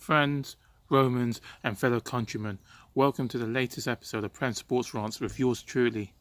Friends, Romans, and fellow countrymen, welcome to the latest episode of Prem Sports Rants with yours truly.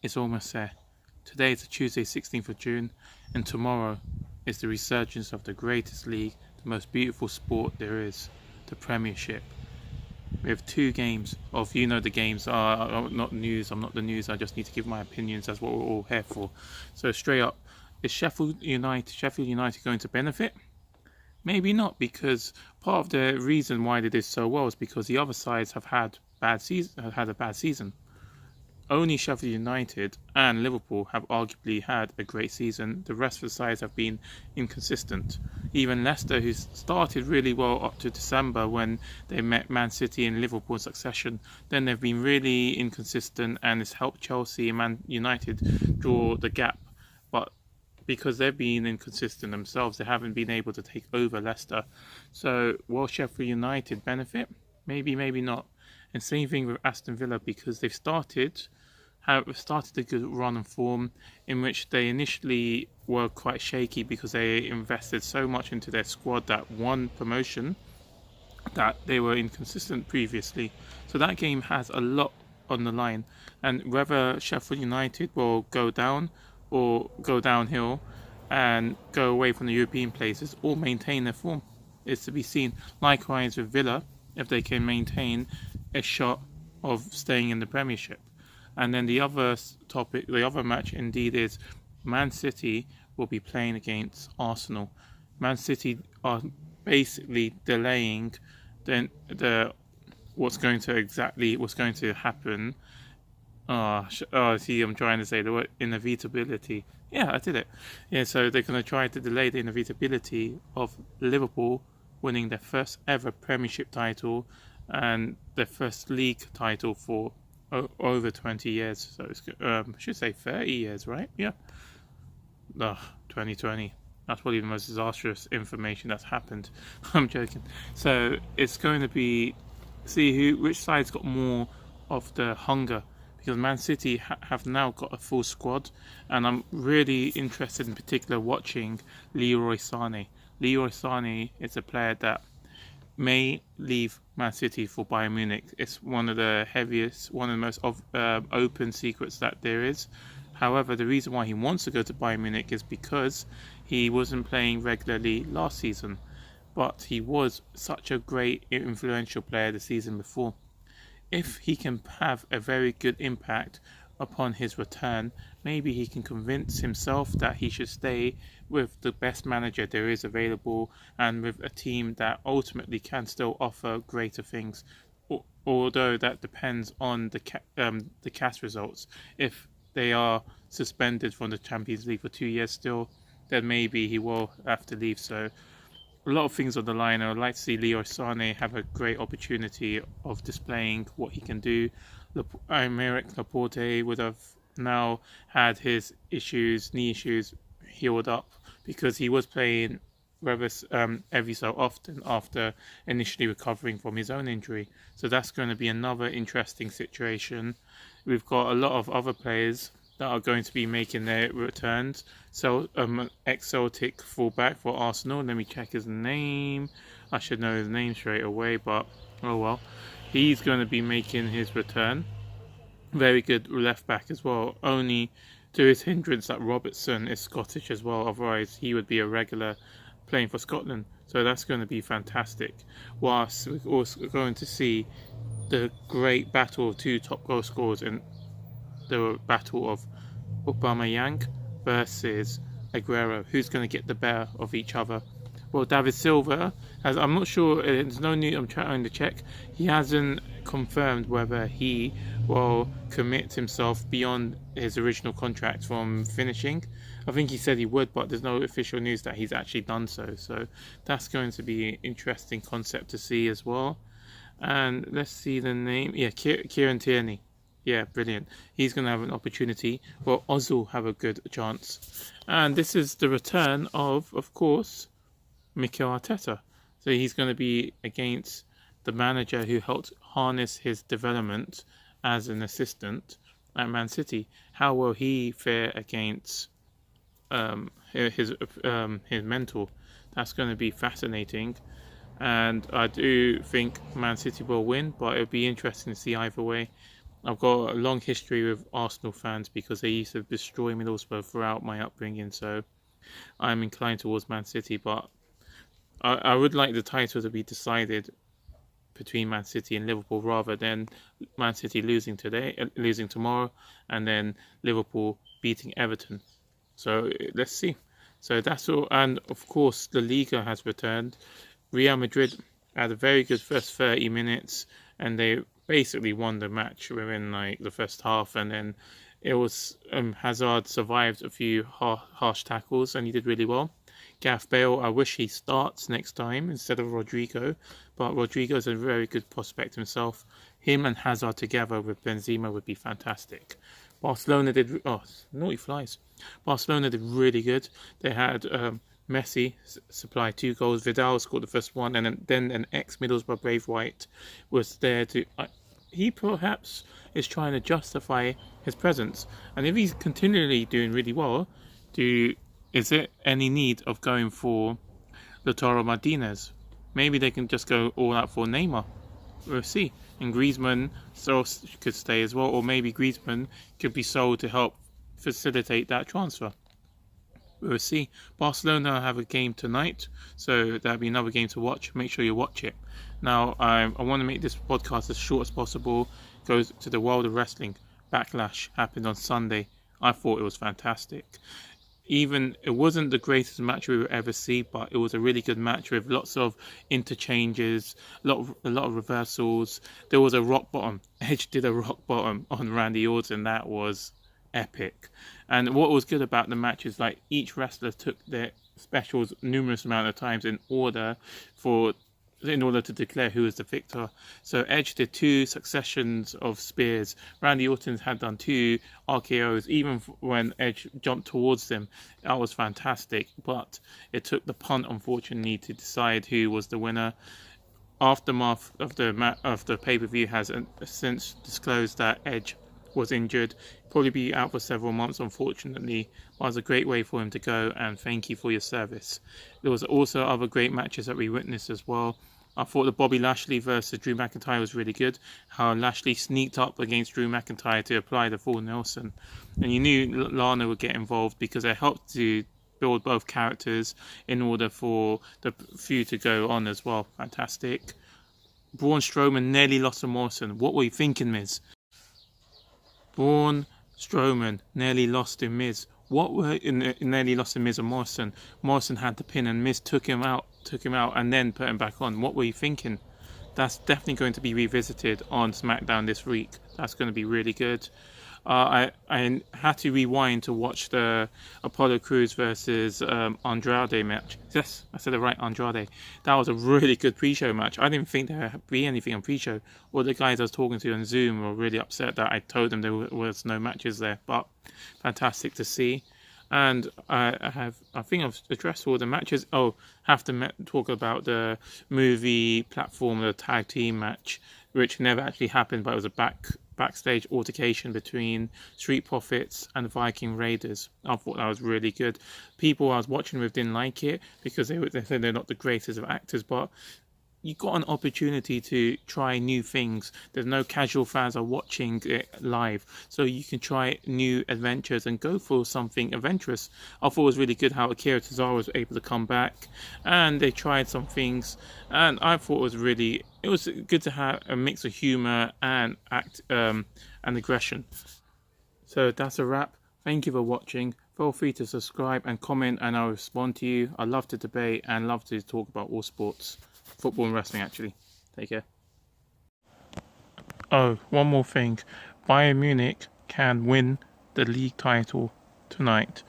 It's almost there. Today is Tuesday, 16th of June, and tomorrow is the resurgence of the greatest league, the most beautiful sport there is, the Premiership. We have two games of, the games are not news, I'm not the news, I just need to give my opinions, that's what we're all here for. So straight up, is Sheffield United going to benefit? Maybe not, because part of the reason why they did so well is because the other sides have had a bad season. Only Sheffield United and Liverpool have arguably had a great season. The rest of the sides have been inconsistent. Even Leicester, who started really well up to December when they met Man City and Liverpool in succession, then they've been really inconsistent, and it's helped Chelsea and Man United draw the gap. But because they've been inconsistent themselves, they haven't been able to take over Leicester. So will Sheffield United benefit? Maybe, maybe not. And same thing with Aston Villa, because they've started a good run and form in which they initially were quite shaky because they invested so much into their squad that won promotion, that they were inconsistent previously. So that game has a lot on the line, and whether Sheffield United will go down or go downhill and go away from the European places or maintain their form is to be seen. Likewise with Villa, if they can maintain a shot of staying in the Premiership. And then the other match indeed is Man City will be playing against Arsenal. Man City are basically delaying what's going to happen. I'm trying to say the word inevitability. Yeah, I did it. Yeah, so they're going to try to delay the inevitability of Liverpool winning their first ever Premiership title and their first league title for over 20 years. So it's, I should say 30 years, right? Yeah. 2020. That's probably the most disastrous information that's happened. I'm joking. So it's going to be which side's got more of the hunger. Because Man City have now got a full squad, and I'm really interested in particular watching Leroy Sané. Leroy Sané is a player that may leave Man City for Bayern Munich. It's one of the most open secrets that there is. However, the reason why he wants to go to Bayern Munich is because he wasn't playing regularly last season, but he was such a great influential player the season before. If he can have a very good impact upon his return, maybe he can convince himself that he should stay with the best manager there is available and with a team that ultimately can still offer greater things. Although that depends on the CAS results. If they are suspended from the Champions League for 2 years still, then maybe he will have to leave. So a lot of things on the line. I would like to see Leroy Sané have a great opportunity of displaying what he can do. Aymeric Laporte would have now had his knee issues, healed up, because he was playing every so often after initially recovering from his own injury. So that's going to be another interesting situation. We've got a lot of other players that are going to be making their returns. So ex-Celtic fullback for Arsenal, let me check his name. I should know his name straight away, but oh well. He's going to be making his return. Very good left back as well. Only to his hindrance that Robertson is Scottish as well. Otherwise, he would be a regular playing for Scotland. So that's going to be fantastic. Whilst we're also going to see the great battle of two top goal scorers in the battle of Aubameyang versus Aguero. Who's going to get the better of each other? Well, David Silva I'm not sure, there's no news, I'm trying to check. He hasn't confirmed whether he will commit himself beyond his original contract from finishing. I think he said he would, but there's no official news that he's actually done so. So that's going to be an interesting concept to see as well. And let's see the name. Yeah, Kieran Tierney. Yeah, brilliant. He's going to have an opportunity. Well, Ozil have a good chance. And this is the return of course, Mikel Arteta. So he's going to be against the manager who helped harness his development as an assistant at Man City. How will he fare against his mentor? That's going to be fascinating. and I do think Man City will win, but it'll be interesting to see either way. I've got a long history with Arsenal fans because they used to destroy Middlesbrough throughout my upbringing, so I'm inclined towards Man City, but I would like the title to be decided between Man City and Liverpool rather than Man City losing tomorrow, and then Liverpool beating Everton. So let's see. So that's all, and of course the Liga has returned. Real Madrid had a very good first 30 minutes, and they basically won the match within like the first half, and then it was Hazard survived a few harsh tackles, and he did really well. Gareth Bale, I wish he starts next time instead of Rodrigo, but Rodrigo's a very good prospect himself. Him and Hazard together with Benzema would be fantastic. Barcelona did naughty flies. Barcelona did really good. They had Messi supply 2 goals. Vidal scored the first one, and then an ex-Middlesbrough Brave White was there to. He perhaps is trying to justify his presence, and if he's continually doing really well, is there any need of going for Lautaro Martinez? Maybe they can just go all out for Neymar. We'll see. And Griezmann could stay as well, or maybe Griezmann could be sold to help facilitate that transfer. We'll see. Barcelona have a game tonight, so that'll be another game to watch. Make sure you watch it. Now, I want to make this podcast as short as possible. Goes to the world of wrestling. Backlash happened on Sunday. I thought it was fantastic. It wasn't the greatest match we would ever see, but it was a really good match with lots of interchanges, a lot of reversals. There was a rock bottom. Edge did a rock bottom on Randy Orton. That was epic. And what was good about the match is like each wrestler took their specials numerous amount of times in order to declare who was the victor. So Edge did 2 successions of spears. Randy Orton had done 2 RKOs, even when Edge jumped towards them. That was fantastic, but it took the punt, unfortunately, to decide who was the winner. Aftermath of the pay-per-view has since disclosed that Edge was injured. Probably be out for several months, unfortunately, but it was a great way for him to go, and thank you for your service. There was also other great matches that we witnessed as well. I thought the Bobby Lashley versus Drew McIntyre was really good. How Lashley sneaked up against Drew McIntyre to apply the full Nelson. And you knew Lana would get involved because it helped to build both characters in order for the feud to go on as well. Fantastic. Braun Strowman nearly lost to Morrison. What were you thinking, Miz? Braun Strowman nearly lost to Miz. Nearly lost to Miz and Morrison. Morrison had the pin and Miz took him out and then put him back on. What were you thinking? That's definitely going to be revisited on SmackDown this week. That's going to be really good. I had to rewind to watch the Apollo Crews versus Andrade match. Yes, I said it right, Andrade. That was a really good pre-show match. I didn't think there would be anything on pre-show. All the guys I was talking to on Zoom were really upset that I told them there was no matches there. But fantastic to see. And I think I've addressed all the matches. Have to talk about the movie platform, the tag team match, which never actually happened, but it was a backstage altercation between Street Profits and the Viking Raiders. I thought that was really good. People I was watching with didn't like it because they said they're not the greatest of actors, but you got an opportunity to try new things. There's no casual fans are watching it live, so you can try new adventures and go for something adventurous. I thought it was really good how Akira Tozawa was able to come back, and they tried some things, and I thought it was good to have a mix of humor and and aggression. So that's a wrap. Thank you for watching. Feel free to subscribe and comment, and I'll respond to you. I love to debate and love to talk about all sports. Football and wrestling, actually. Take care. One more thing. Bayern Munich can win the league title tonight.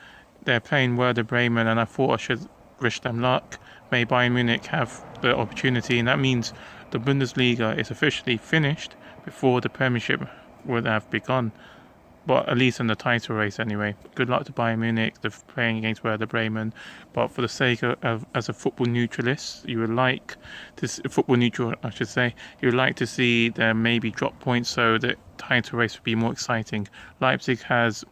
They're playing Werder Bremen, and I thought I should wish them luck. May Bayern Munich have the opportunity, and that means the Bundesliga is officially finished before the Premiership would have begun. But at least in the title race anyway. Good luck to Bayern Munich. They're playing against Werder Bremen. But for the sake of as a football neutralist, you would like to see them maybe drop points so the title race would be more exciting. Leipzig has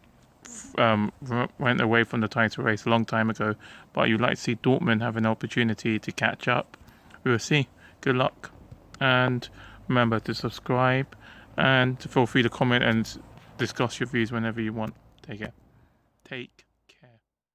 went away from the title race a long time ago, but you'd like to see Dortmund have an opportunity to catch up. we will see. Good luck, and remember to subscribe, and feel free to comment and discuss your views whenever you want. Take care.